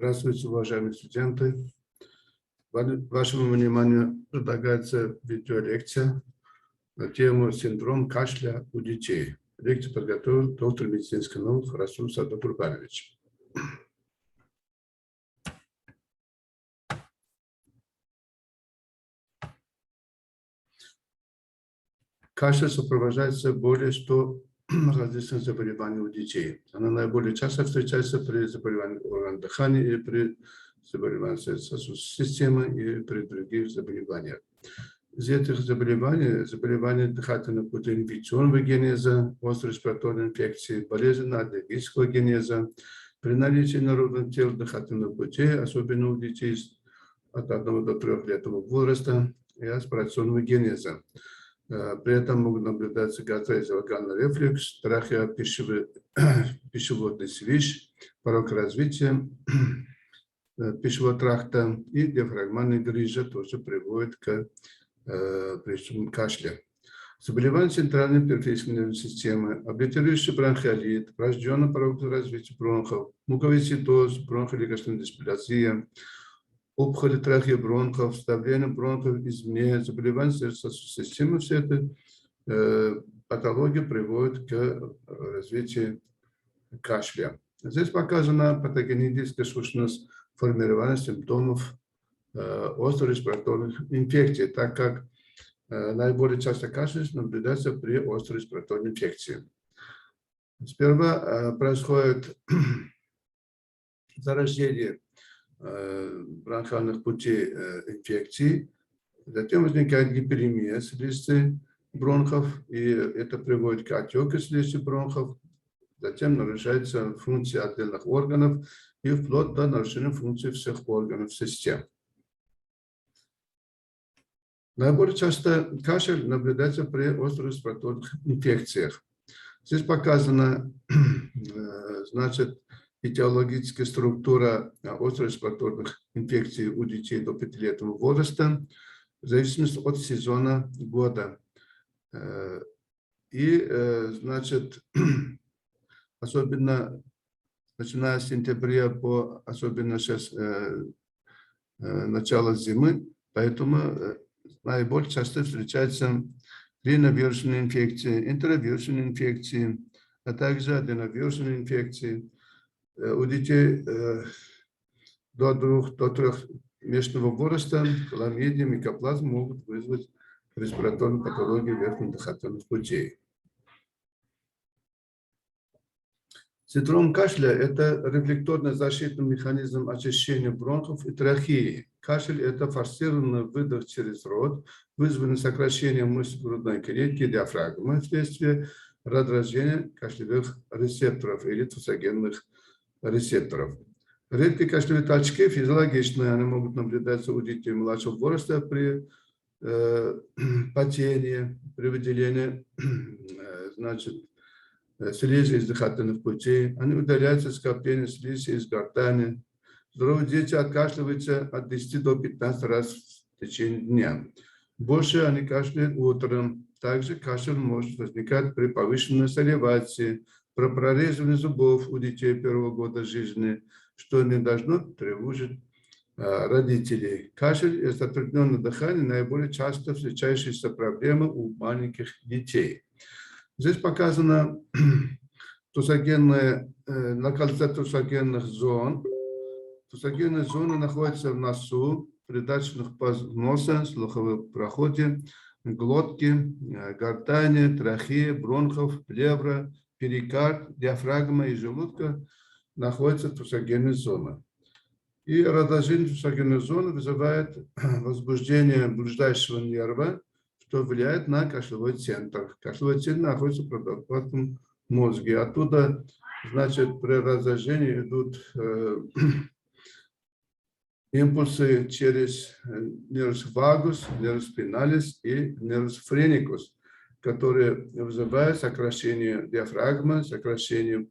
Здравствуйте, уважаемые студенты. Вашему вниманию предлагается видеолекция на тему синдром кашля у детей. Лекцию подготовил доктор медицинских наук Расул Садокурбанович. Кашель сопровождается более 100 различных заболеваний у детей. Она наиболее часто встречается при заболевании органов дыхания и при заболеваниях сосудистой системы и при других заболеваниях. Из этих заболевания дыхательных путей инфекционного генеза, острой респираторной инфекции, болезненно-аллергического генеза, при наличии народных тел дыхательных путей, особенно у детей от 1 до 3 летнего возраста, и аспирационного генеза. При этом могут наблюдаться гастроэзофагальный рефлюкс, трахеопищеводный свищ, порог развития пищевого тракта и диафрагмальная грыжа тоже приводит к причинам кашля. Заболевания центральной периферической нервной системы, облитерирующий бронхиолит, врожденный порог развития бронхов, муковисцидоз, бронхолегочная дисплазия, опухоли трахеобронхов, вставление бронхов извне, заболевания сердечно-сосудистой системы, все это патология приводит к развитию кашля. Здесь показана патогенетическая сущность формирования симптомов острой респираторных инфекций, так как наиболее часто кашель наблюдается при острой респираторной инфекции. Сперва происходит зарождение бронхиальных путей инфекции, затем возникает гиперемия слизистой бронхов, и это приводит к отеку слизистой бронхов, затем нарушается функция отдельных органов и вплоть до нарушения функций всех органов систем. Наиболее часто кашель наблюдается при острых респираторных инфекциях. Здесь показана, значит, этиологическая структура острых респираторных инфекций у детей до 5-летнего возраста в зависимости от сезона года. И, значит, особенно начиная с сентября по особенно сейчас начало зимы, поэтому наиболее часто встречаются риновирусные инфекции, энтеровирусные инфекции, а также аденовирусные инфекции. У детей до 3-месячного возраста хламидия, микоплазм могут вызвать респираторную патологию верхних дыхательных путей. Синдром кашля – это рефлекторный защитный механизм очищения бронхов и трахеи. Кашель – это форсированный выдох через рот, вызванный сокращением мышц грудной клетки и диафрагмы вследствие раздражения кашлевых рецепторов или тусогенных рецепторов. Редкие кашлевые толчки физиологичные, они могут наблюдаться у детей младшего возраста при потении, при выделении, значит, слизи из дыхательных путей, они удаляются скопления слизи из гортани. Здоровые дети откашливаются от 10 до 15 раз в течение дня. Больше они кашляют утром. Также кашель может возникать при повышенной саливации, при прорезывании зубов у детей первого года жизни, что не должно тревожить родителей. Кашель и затрудненное дыхание наиболее часто встречающиеся проблемы у маленьких детей. Здесь показана локализация тусогенных зон. Тусогенные зоны находятся в носу, придаточных носа, слуховом проходе, глотки, гортани, трахеи, бронхов, плевра, перикард, диафрагма и желудка находятся тусогенные зоны. И раздражение тусогенной зоны вызывает возбуждение блуждающего нерва, что влияет на кашлевой центр. Кашлевой центр находится в продолговатом мозге. Оттуда, значит, при раздражении идут импульсы через нервус вагус, нервус спиналис и нервус френикус, которые вызывают сокращение диафрагмы, сокращение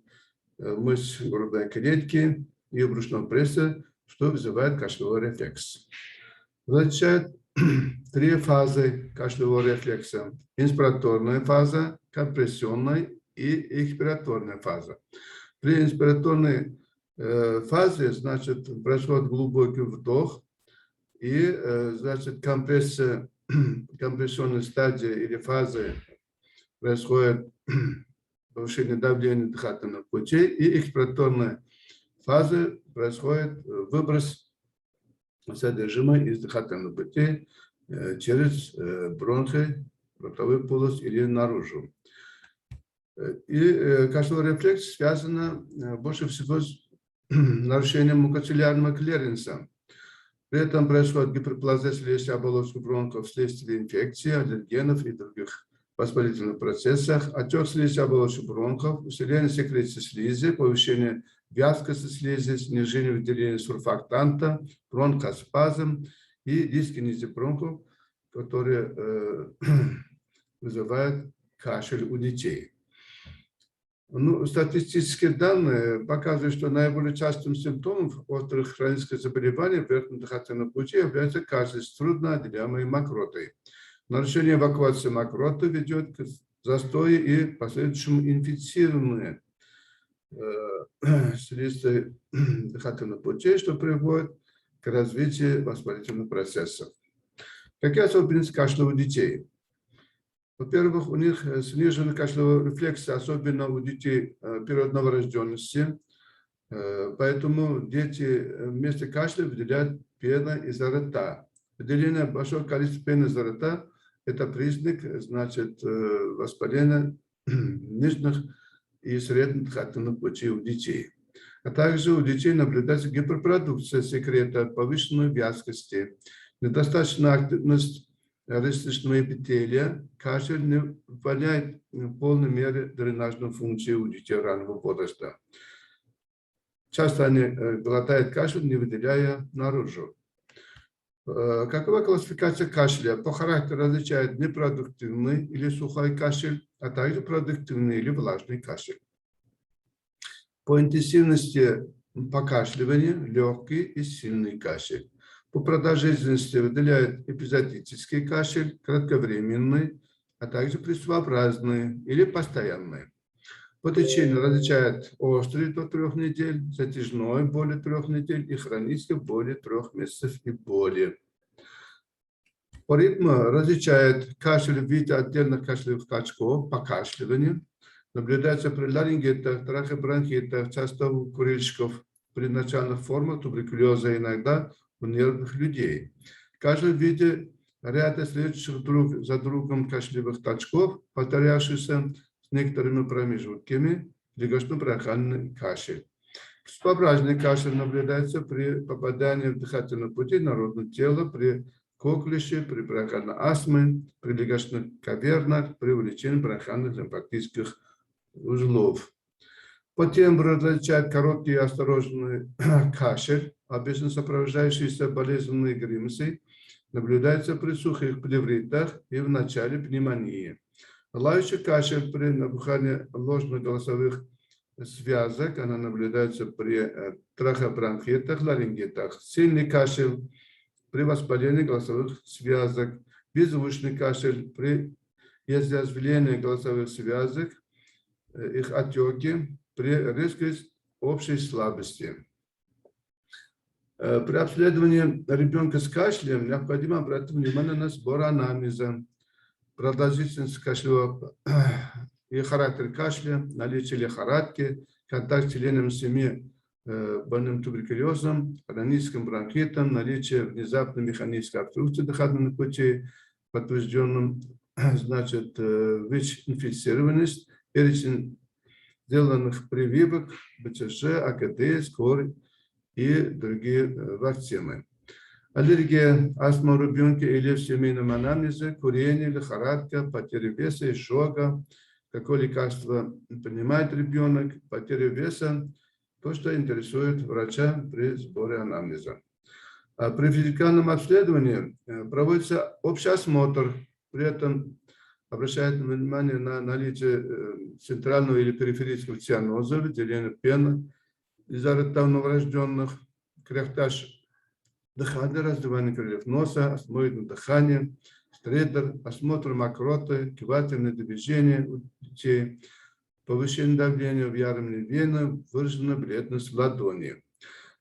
мышц грудной клетки и брюшного пресса, что вызывает кашлевой рефлекс. Означает 3 фазы кашлевого рефлекса: инспираторная фаза, компрессионная и экспираторная фаза. При инспираторной фазе, значит, происходит глубокий вдох, и, значит, компрессионной стадии или фазы происходит повышение давления дыхательных путей, и экспираторной фазы происходит выброс содержимого из дыхательных путей через бронхи, ротовую полость или наружу. И кашлевой рефлекс связан больше всего с нарушением мукоциллярного клиренса. При этом происходит гиперплазия слизистой оболочки бронхов вследствие инфекции, аллергенов и других воспалительных процессов, отек слизистой оболочки бронхов, усиление секреции слизи, повышение вязкости слизи, снижение выделения сурфактанта, бронхоспазм и дискинезия бронхов, которые вызывают кашель у детей. Ну, статистические данные показывают, что наиболее частым симптомом острых хронических заболеваний верхних дыхательных путей является кашель с трудноотделяемой мокротой. Нарушение эвакуации мокроты ведет к застою и последующему инфицированию слизистой дыхательных путей, что приводит к развитию воспалительных процессов. Какие особенности кашля у детей? Во-первых, у них снижена кашлевая рефлексия, особенно у детей период новорожденности. Поэтому дети вместо кашля выделяют пену изо рта. Выделение большого количества пены изо рта – это признак, значит, воспаления нижних и средних дыхательных путей у детей. А также у детей наблюдается гиперпродукция секрета, повышенной вязкости, недостаточная активность ресничного эпителия, кашель не выполняет в полной мере дренажную функцию у детей раннего возраста. Часто они глотают кашель, не выделяя наружу. Какова классификация кашля? По характеру различает непродуктивный или сухой кашель, а также продуктивный или влажный кашель. По интенсивности покашливания легкий и сильный кашель. По продолжительности выделяют эпизодический кашель, кратковременный, а также приступообразный или постоянный. По течению различают острый до 3 недель, затяжной более 3 недель и хронический более 3 месяцев и более. По ритму различают кашель в виде отдельных кашлевых скачков, покашливания. Наблюдается при ларингитах, трахеобронхитах, часто у курильщиков, при начальных формах туберкулеза, иногда у нервных людей. Кашель в виде ряда следующих друг за другом кашлевых толчков, повторявшихся с некоторыми промежутками, легочно-бронхиальный кашель. Приступообразный кашель наблюдается при попадании в дыхательные пути народного тела, при коклюше, при бронхиальной астме, при легочных кавернах, при увеличении бронхиальных лимфатических узлов. По тембру различают короткий и осторожный кашель, обычно сопровождающийся болезненной гримасой, наблюдается при сухих плевритах и в начале пневмонии. Лающий кашель при набухании ложных голосовых связок, она наблюдается при трахеобронхитах, ларингитах. Сильный кашель при воспалении голосовых связок, беззвучный кашель при изъязвлении голосовых связок, их отеки, при резкой общей слабости. При обследовании ребенка с кашлем необходимо обратить внимание на сбор анамнеза, продолжительность кашлевого и характер кашля, наличие лихорадки, контакт с членом семьи больным туберкулезом, хроническим бронхитом, наличие внезапной механической обструкции дыхательных путей, подтвержденным, значит, ВИЧ-инфицированность, перечень сделанных прививок, БЦЖ, АКТ, СКОР и другие вакцины. Аллергия, астма у ребенка или в семейном анамнезе, курение, лихорадка, потеря веса, изжога, какое лекарство принимает ребенок, потеря веса, то, что интересует врача при сборе анамнеза. А при физикальном обследовании проводится общий осмотр, при этом обращает внимание на наличие центрального или периферического цианоза, выделение пены изо рта новорожденных, кряхтаж дыхания, раздувание крыльев носа, осмотр дыхания, стридер, осмотр мокроты, кивательные движения у детей, повышение давления в яремной вены, выраженная бледность в ладони.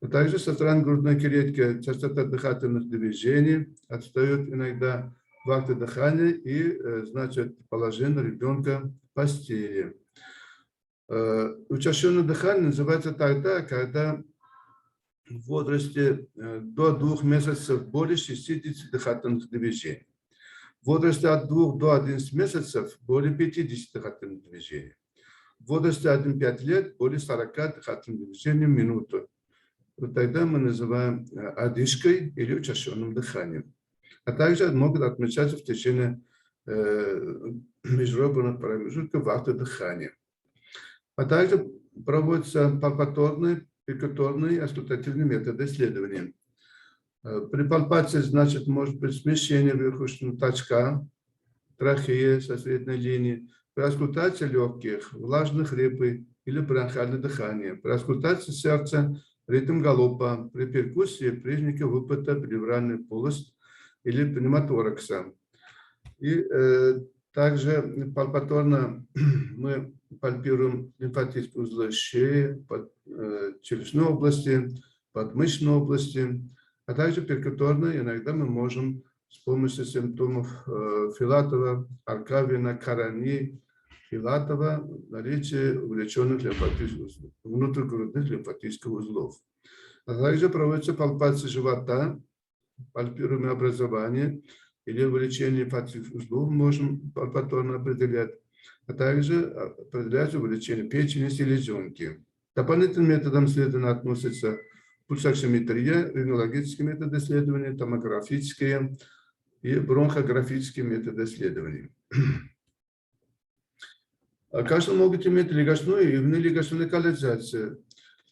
А также со стороны грудной клетки частота дыхательных движений отстает иногда в акте дыхания и, значит, положение ребенка в постели. Учащенное дыхание называется тогда, когда в возрасте до 2 месяцев более 60 дыхательных движений. В возрасте от 2 до 11 месяцев более 50 дыхательных движений. В возрасте 1-5 лет более 40 дыхательных движений в минуту. Вот тогда мы называем одышкой или учащенным дыханием. А также могут отмечаться в течение межреберных промежутков в акте дыхания. А также проводятся пальпаторные, перкуторные и аскультативные методы исследования. При пальпации, значит, может быть смещение верхушечного точка, трахеи со средней линии, при аскультации легких, влажных репы или бронхиальное дыхание, при аскультации сердца, ритм галопа, при перкуссии признаки выпада плевральной полости или пневмоторакса. И также пальпаторно мы пальпируем лимфатические узлы шеи, под челюстной области, подмышечной области, а также перкуторно иногда мы можем с помощью симптомов Филатова, Аркавина, Карани, Филатова наличие увеличенных внутригрудных лимфатических узлов. А также проводится пальпация живота, пальпируемое образование или увеличение лимфатических узлов можем пальпаторно определять, а также определяется увеличение печени, селезенки. Дополнительным методом исследования относятся пульсоксиметрия, рентгенологические методы исследования, томографические и бронхографические методы исследований. Кашель могут иметь легочную и внелегочную локализацию.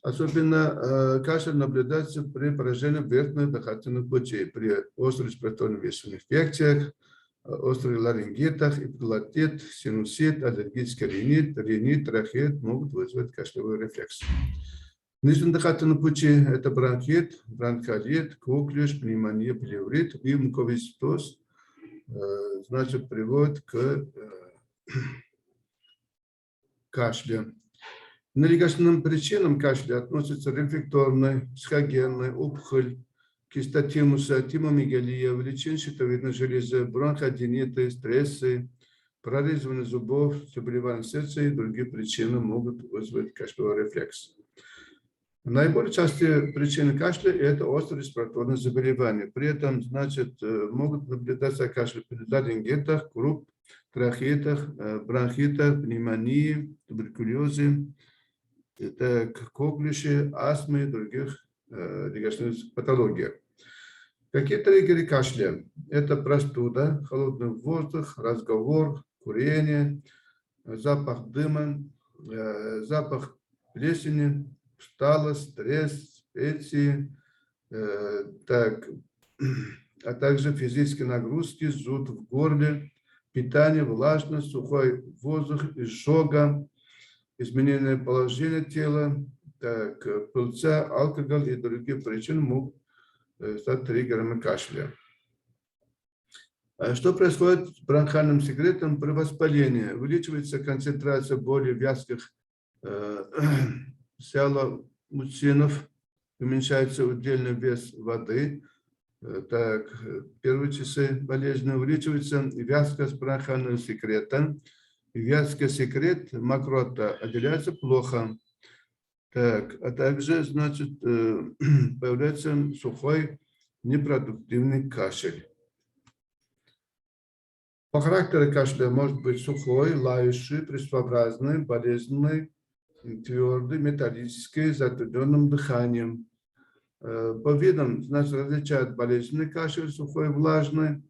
Особенно кашель наблюдается при поражении верхних дыхательных путей, при острых респираторных вирусных инфекциях, острых ларингитах, эпиглотит, синусит, аллергический ринит, трахеит могут вызвать кашлевой рефлекс. Нижние дыхательные пути – это бронхит, бронхолит, коклюш, пневмония, плеврит и муковисцидоз, значит, приводит к кашлю. К нелегочным причинам кашля относятся рефлекторная, схогенная, опухоль, кистотимуса, тимомегалия, увеличение щитовидной железы, бронходиниты, стрессы, прорезывание зубов, заболевания сердца и другие причины могут вызвать кашлевой рефлекс. Наиболее частые причины кашля – это острые респираторные заболевания. При этом, значит, могут наблюдаться кашель при ларингитах, круп, трахеитах, бронхитах, пневмонии, туберкулезе, коклюше, астмы и других легочных патологиях. Какие триггеры кашля? Это простуда, холодный воздух, разговор, курение, запах дыма, запах плесени, усталость, стресс, специи, а также физические нагрузки, зуд в горле, питание, влажность, сухой воздух, изжога, изменение положения тела, пыльца, алкоголь и другие причины могут стать триггерами кашля. Что происходит с бронхиальным секретом при воспалении? Увеличивается концентрация более вязких сиаломуцинов, уменьшается удельный вес воды. Так, первые часы болезни увеличивается вязкость бронхиального секрета. Вязкий секрет мокрота отделяется плохо. Так, а также, значит, появляется сухой непродуктивный кашель. По характеру кашля может быть сухой, лающий, приступообразный, болезненный, твердый, металлический, с затрудненным дыханием. По видам, значит, различают болезненный кашель, сухой, влажный,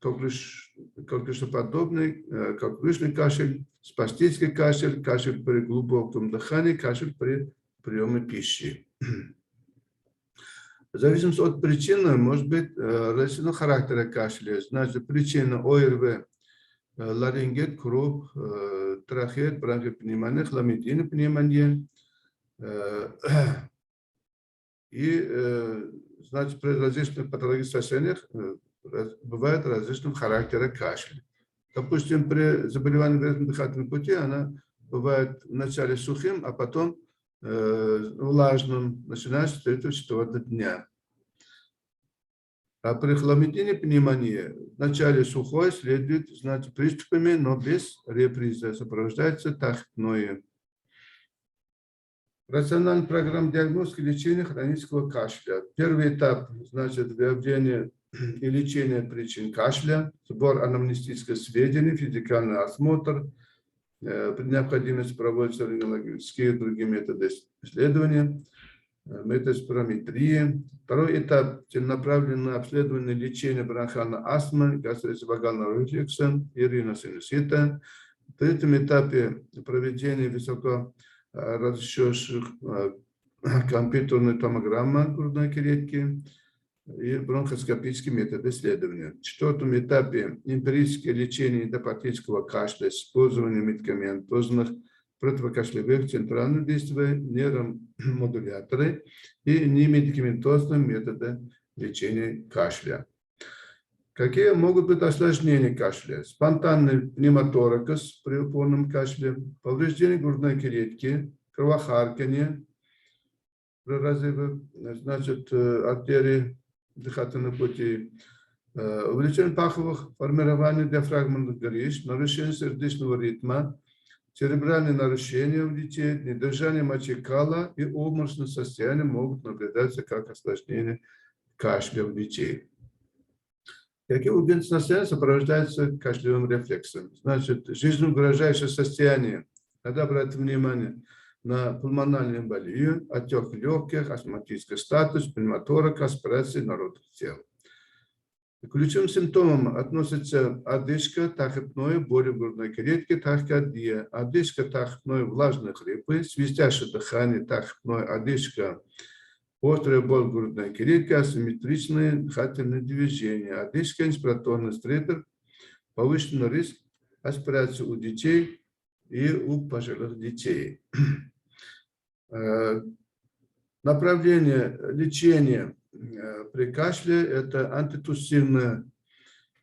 коклюшоподобный, коклюшный кашель, спастический кашель, кашель при глубоком дыхании, кашель при приеме пищи. В зависимости от причины может быть различного характера кашля. Значит, причина ОРВ, ларингит, круп, трахеит, бронхопневмония, хламидийная пневмония. И, значит, при различных патологических состояниях бывает различного характера кашля. Допустим, при заболевании верхних дыхательных путей она бывает вначале сухим, а потом влажным, начиная с 3-4 дня. А при хламидине пневмонии вначале сухой следует, значит, приступами, но без репризы, сопровождается тахипноей. Рациональная программа диагностики и лечения хронического кашля. Первый этап, значит, выявление и лечение причин кашля, сбор анамнестических сведений, физикальный осмотр, при необходимости проводятся рентгенологические и другие методы исследования, метаспирометрии. Второй этап – целенаправленное обследование лечения бронхиальной астмы, гастроэзофагального рефлюкса и риносинусита. В третьем этапе проведение высокоразрешенных компьютерной томограммы грудной клетки и бронхоскопические методы исследования. В четвертом этапе эмпирическое лечение эндопатического кашля с использованием медикаментозных противокашлевых центральных действий, нейромодуляторы и немедикаментозные методы лечения кашля. Какие могут быть осложнения кашля? Спонтанный пневмоторакс при упорном кашле, повреждение грудной клетки, кровохарканье при разрыве, значит, артерий дыхательных путей, увеличение паховых формирования диафрагмальных горищ, нарушение сердечного ритма, церебральные нарушения у детей, недержание мочи кала и обморочное состояние могут наблюдаться как осложнение кашля у детей. Какие убийственные состояния сопровождаются кашлевым рефлексом? Значит, жизнеугрожающее состояние. Надо обратить внимание на пульмональную эмболию, отек легких, астматический статус, пневмоторакс, аспирация народных тел. К ключевым симптомам относятся одышка, тахипноя, боли в грудной клетке, тахикардия, одышка, тахипноя, влажные хрипы, свистящее дыхание, тахипноя, одышка, острая боль в грудной клетке, асимметричные дыхательные движения, одышка, инспираторный стрепер, повышенный риск аспирации у детей и у пожилых детей. Направление лечения при кашле – это антитуссивная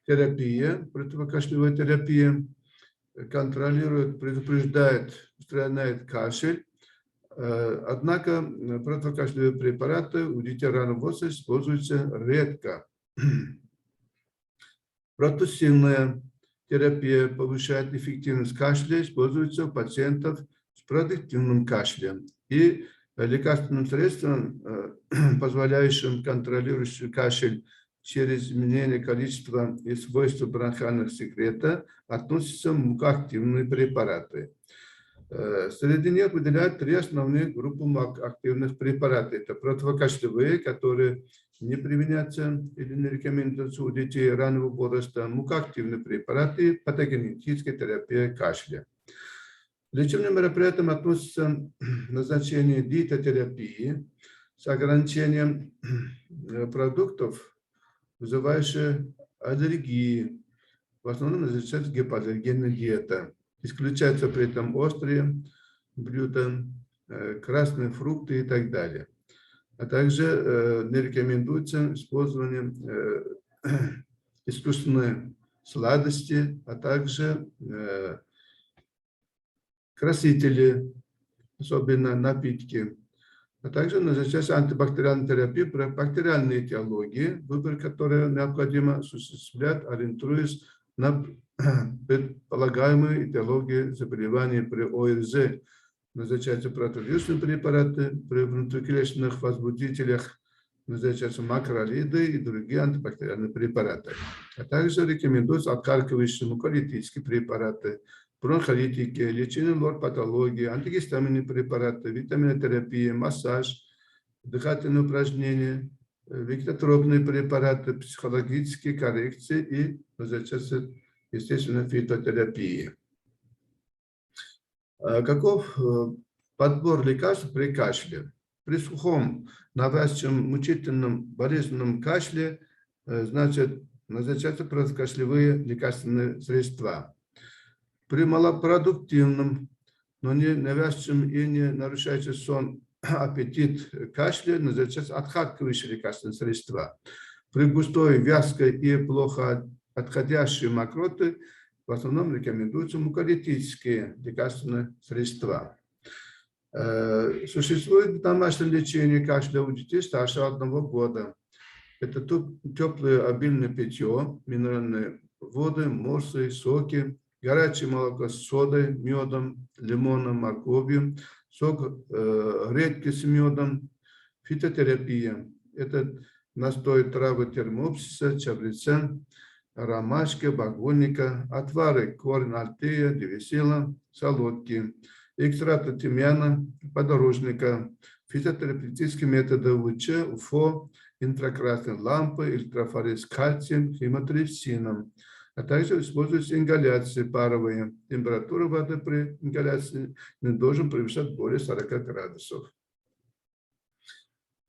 терапия, противокашлевая терапия, контролирует, предупреждает, устраняет кашель. Однако противокашлевые препараты у детей раннего возраста используются редко. Протуссивная терапия повышает эффективность кашля, используется у пациентов с продуктивным кашлем. И лекарственным средством, позволяющим контролирующий кашель через изменение количества и свойств бронхиальных секрета, относятся мукоактивные препараты. Среди них выделяют 3 основные группы мукоактивных препаратов. Это противокашлевые, которые не применяются или не рекомендуются у детей раннего возраста, мукоактивные препараты, патогенетическая терапия кашля. Лечебным мероприятиям относится назначение диетотерапии с ограничением продуктов, вызывающих аллергии. В основном назначается гипоаллергенная диета. Исключаются при этом острые блюда, красные фрукты и так далее. А также не рекомендуется использование искусственной сладости, а также красители, особенно напитки. А также назначается антибактериальная терапия при бактериальной этиологии, выбор которой необходимо осуществлять, ориентируясь на предполагаемую этиологию заболеваний при ОРЗ. Назначаются противовирусные препараты, при внутриклеточных возбудителях назначаются макролиды и другие антибактериальные препараты. А также рекомендуются откаркивающие муколитические препараты, бронхолитики, лечение лор-патологии, антигистаминные препараты, витаминотерапия, массаж, дыхательные упражнения, вегетотропные препараты, психологические коррекции и назначаются, естественно, фитотерапии. Каков подбор лекарств при кашле? При сухом, навязчивом, мучительном, болезненном кашле, значит, назначаются противокашлевые лекарственные средства. При малопродуктивном, но не навязчивом и не нарушающем сон, аппетит, кашле, назначаются отхаркивающие лекарственные средства. При густой, вязкой и плохо отходящей мокроте в основном рекомендуются муколитические лекарственные средства. Существует домашнее лечение кашля у детей старше 1 года. Это теплое обильное питье, минеральные воды, морсы, соки, горячее молоко с содой, медом, лимоном, морковью, сок редьки с медом, фитотерапия. Это настой травы термопсиса, чабреца, ромашки, багульника, отвары корень альтея, девесила, солодки, экстракты тимьяна, подорожника, физиотерапевтические методы УЧ, УФО, инфракрасной лампы, ультрафорез кальцием, химотрипсином. А также используются ингаляции паровые. Температура воды при ингаляции не должен превышать более 40 градусов.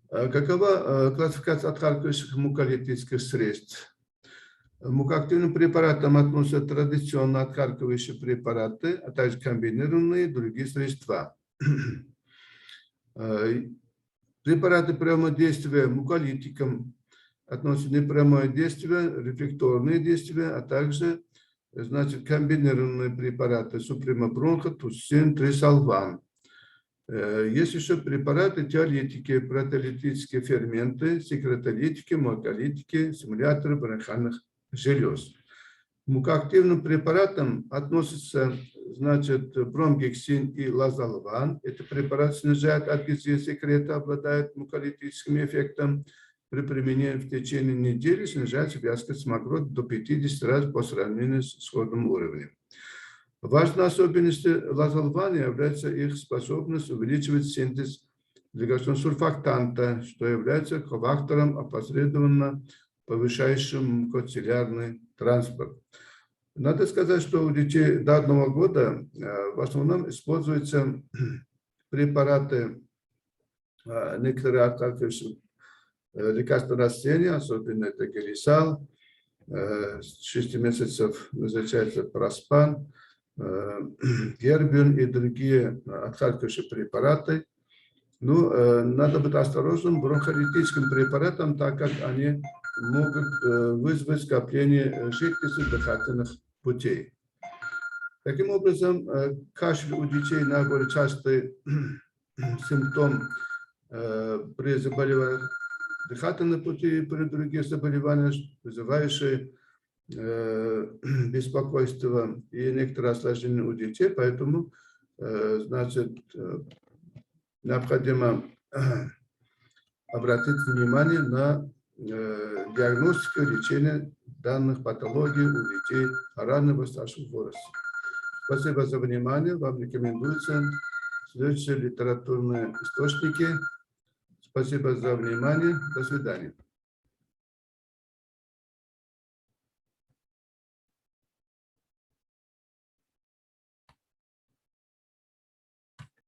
Какова классификация отхаркивающих муколитических средств? К мукоактивным препаратам относятся традиционно отхаркивающие препараты, а также комбинированные другие средства. Препараты прямого действия муколитикам относятся непрямое действие, рефлекторные действия, а также комбинированные препараты супримабронха, туссин, трисалван. Есть еще препараты теолитики, протеолитические ферменты, секретолитики, муколитики, стимуляторы бронхиальных желез. К мукоактивным препаратам относятся бромгексин и лазолван. Эти препараты снижают адгезию секрета, обладают муколитическим эффектом. При применении в течение недели снижается вязкость мокроты до 50 раз по сравнению с исходным уровнем. Важной особенностью лазолвана является их способность увеличивать синтез гликозон-сурфактанта, что является кофактором, опосредованно повышающим мукоцеллярный транспорт. Надо сказать, что у детей до 1 года в основном используются препараты, некоторые отхаркивающие лекарственные растения, особенно это гелисал, с 6 месяцев назначается проспан, гербин и другие отхаркивающие препараты. Надо быть осторожным бронхолитическим препаратам, так как они могут вызвать скопление жидкости дыхательных путей. Таким образом, кашель у детей наиболее частый симптом при заболеваниях дыхательных путей и при других заболеваниях, вызывающие беспокойство и некоторые осложнения у детей, поэтому необходимо обратить внимание на диагностику и лечение данных патологий у детей раннего старшего возраста. Спасибо за внимание. Вам рекомендуются следующие литературные источники. Спасибо за внимание. До свидания.